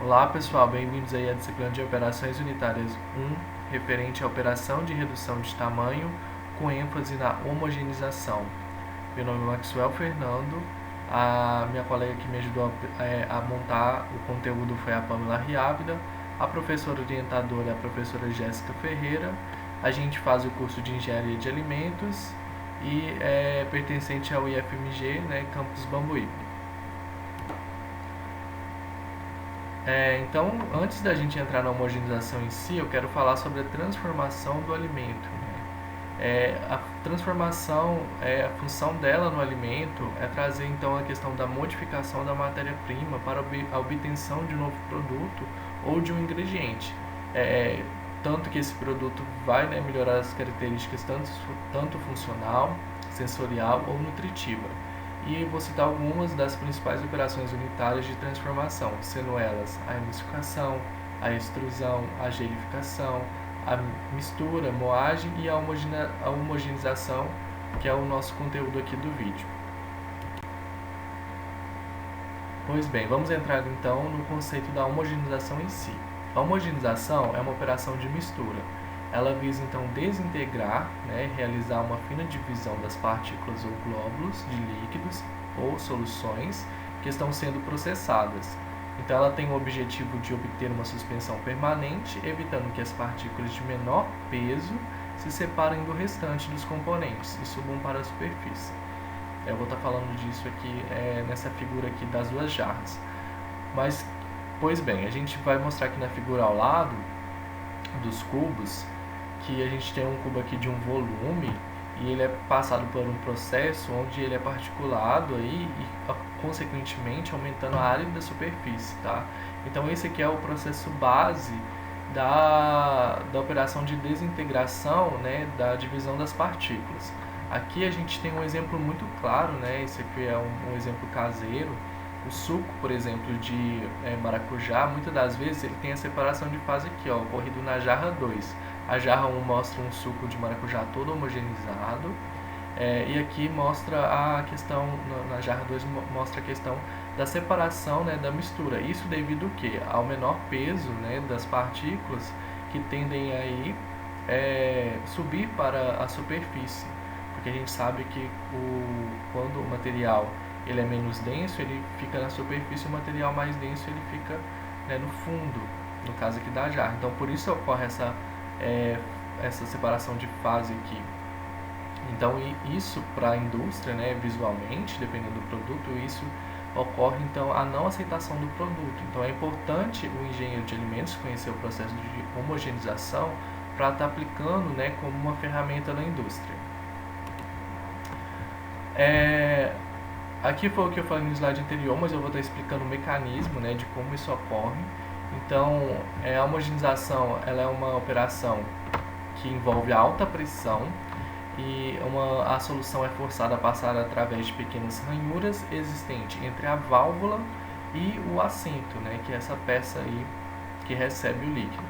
Olá pessoal, bem-vindos aí à disciplina de Operações Unitárias 1, referente à operação de redução de tamanho, com ênfase na homogeneização. Meu nome é Maxwell Fernando, a minha colega que me ajudou a montar o conteúdo foi a Pamela Riávida, a professora orientadora é a professora Jéssica Ferreira, a gente faz o curso de Engenharia de Alimentos e é pertencente ao IFMG, né, Campus Bambuí. Então, antes da gente entrar na homogeneização em si, eu quero falar sobre a transformação do alimento. A transformação, a função dela no alimento é trazer então a questão da modificação da matéria-prima para a obtenção de um novo produto ou de um ingrediente. Tanto que esse produto vai, né, melhorar as características tanto funcional, sensorial ou nutritiva. E vou citar algumas das principais operações unitárias de transformação, sendo elas a emulsificação, a extrusão, a gelificação, a mistura, moagem e a homogeneização, que é o nosso conteúdo aqui do vídeo. Pois bem, vamos entrar então no conceito da homogeneização em si. A homogeneização é uma operação de mistura. Ela visa então desintegrar, né, realizar uma fina divisão das partículas ou glóbulos de líquidos ou soluções que estão sendo processadas. Então ela tem o objetivo de obter uma suspensão permanente, evitando que as partículas de menor peso se separem do restante dos componentes e subam para a superfície. Eu vou estar falando disso aqui nessa figura aqui das duas jarras. Mas, pois bem, a gente vai mostrar aqui na figura ao lado dos cubos que a gente tem um cubo aqui de um volume e ele é passado por um processo onde ele é particulado aí e consequentemente aumentando a área da superfície, tá? Então esse aqui é o processo base da operação de desintegração, né, da divisão das partículas. Aqui a gente tem um exemplo muito claro, né? Esse aqui é um exemplo caseiro. O suco, por exemplo, de maracujá, muitas das vezes ele tem a separação de fase aqui, ó, ocorrido na jarra 2. A jarra 1 mostra um suco de maracujá todo homogeneizado, e aqui mostra a questão, na jarra 2 mostra a questão da separação, né, da mistura. Isso devido ao quê? Ao menor peso, né, das partículas que tendem aí subir para a superfície. Porque a gente sabe que quando o material ele é menos denso, ele fica na superfície, o material mais denso ele fica, né, no fundo, no caso aqui da jarra. Então por isso ocorre essa separação de fase aqui. Então isso para a indústria, né, visualmente, dependendo do produto, isso ocorre então a não aceitação do produto. Então é importante o engenheiro de alimentos conhecer o processo de homogeneização para estar aplicando, né, como uma ferramenta na indústria. Aqui foi o que eu falei no slide anterior, mas eu vou estar explicando o mecanismo, né, de como isso ocorre. Então, a homogeneização ela é uma operação que envolve alta pressão e a solução é forçada a passar através de pequenas ranhuras existentes entre a válvula e o assento, né, que é essa peça aí que recebe o líquido,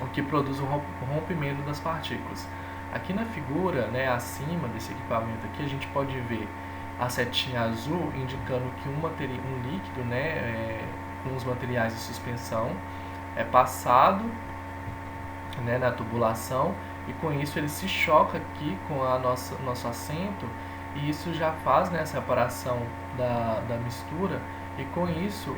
o que produz o rompimento das partículas. Aqui na figura, né, acima desse equipamento aqui, a gente pode ver a setinha azul indicando que um líquido, né, com os materiais de suspensão é passado, né, na tubulação, e com isso ele se choca aqui com nosso assento, e isso já faz, né, a separação da mistura, e com isso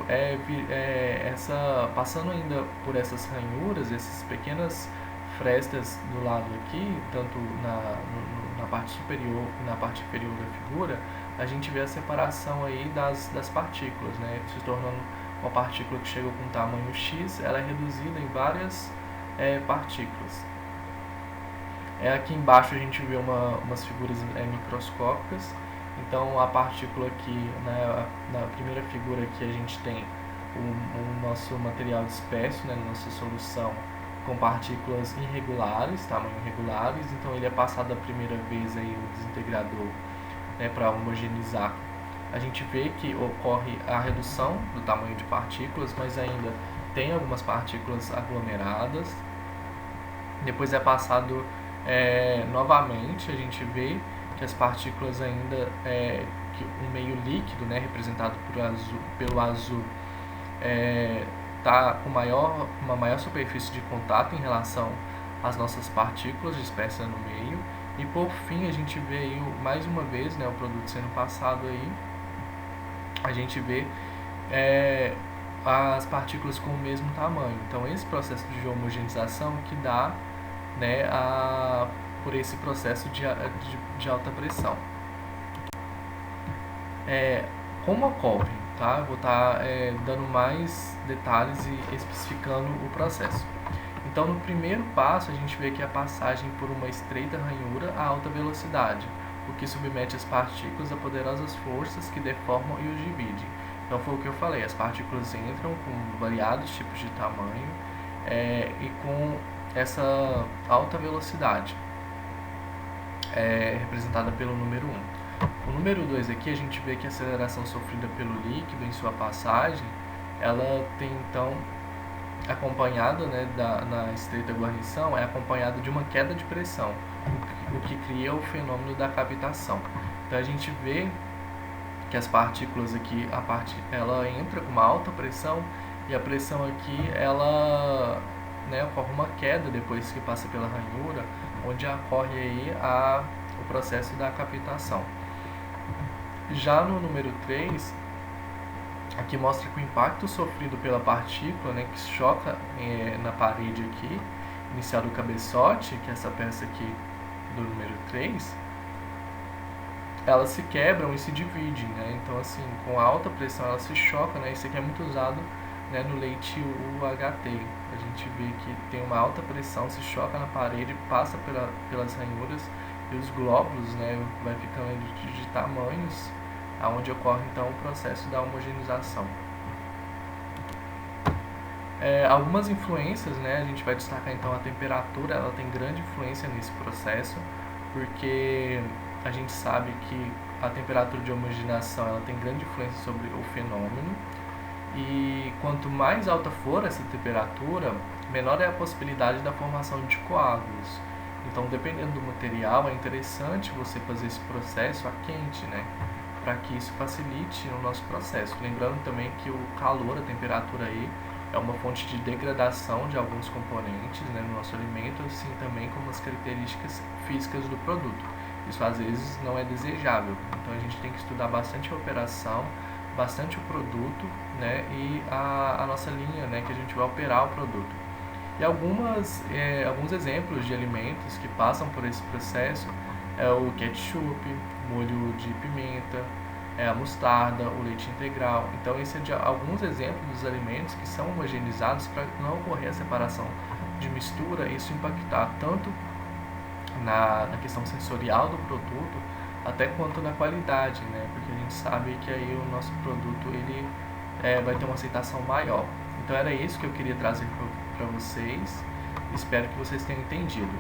passando ainda por essas ranhuras, essas pequenas frestas do lado aqui, tanto na parte superior e na parte inferior da figura, a gente vê a separação aí das partículas, né, se tornando uma partícula que chega com tamanho X, ela é reduzida em várias partículas. Aqui embaixo a gente vê umas figuras microscópicas. Então a partícula aqui, né, na primeira figura aqui a gente tem o nosso material disperso, né, nossa solução com partículas irregulares, tamanho irregulares. Então ele é passado a primeira vez aí o desintegrador, né, para homogeneizar. A gente vê que ocorre a redução do tamanho de partículas, mas ainda tem algumas partículas aglomeradas. Depois é passado novamente, a gente vê que as partículas ainda, que um meio líquido, né, representado pelo azul, está com uma maior superfície de contato em relação às nossas partículas dispersas no meio. E por fim a gente vê aí mais uma vez, né, o produto sendo passado aí, a gente vê as partículas com o mesmo tamanho. Então esse processo de homogeneização que dá, né, por esse processo de alta pressão. Como ocorre? Tá? Eu vou estar dando mais detalhes e especificando o processo. Então, no primeiro passo, a gente vê que a passagem por uma estreita ranhura a alta velocidade, o que submete as partículas a poderosas forças que deformam e os dividem. Então, foi o que eu falei, as partículas entram com variados tipos de tamanho e com essa alta velocidade, representada pelo número 1. O número 2 aqui, a gente vê que a aceleração sofrida pelo líquido em sua passagem, ela tem então acompanhada, né, na estreita guarnição, é acompanhada de uma queda de pressão, o que cria o fenômeno da cavitação. Então a gente vê que as partículas aqui, ela entra com uma alta pressão e a pressão aqui, ela, né, ocorre uma queda depois que passa pela ranhura, onde ocorre aí o processo da cavitação. Já no número 3, aqui mostra que o impacto sofrido pela partícula, né, que choca na parede aqui, inicial do cabeçote, que é essa peça aqui do número 3, elas se quebram e se dividem, né? Então, assim, com alta pressão elas se chocam, né? Isso aqui é muito usado, né, no leite UHT. A gente vê que tem uma alta pressão, se choca na parede, passa pelas ranhuras e os glóbulos, né, vai ficando de tamanhos, aonde ocorre então o processo da homogeneização. Algumas influências, né, a gente vai destacar então a temperatura, ela tem grande influência nesse processo, porque a gente sabe que a temperatura de homogeneização ela tem grande influência sobre o fenômeno, e quanto mais alta for essa temperatura, menor é a possibilidade da formação de coágulos. Então, dependendo do material, é interessante você fazer esse processo a quente, né, para que isso facilite o nosso processo. Lembrando também que o calor, a temperatura aí, é uma fonte de degradação de alguns componentes, né, no nosso alimento, assim também como as características físicas do produto. Isso às vezes não é desejável, então a gente tem que estudar bastante a operação, bastante o produto, né, e a nossa linha, né, que a gente vai operar o produto. E alguns exemplos de alimentos que passam por esse processo é o ketchup, molho de pimenta, a mostarda, o leite integral. Então, esse é alguns exemplos dos alimentos que são homogeneizados para não ocorrer a separação de mistura e isso impactar tanto na questão sensorial do produto, até quanto na qualidade, né? Porque a gente sabe que aí o nosso produto ele vai ter uma aceitação maior. Então era isso que eu queria trazer para vocês. Espero que vocês tenham entendido.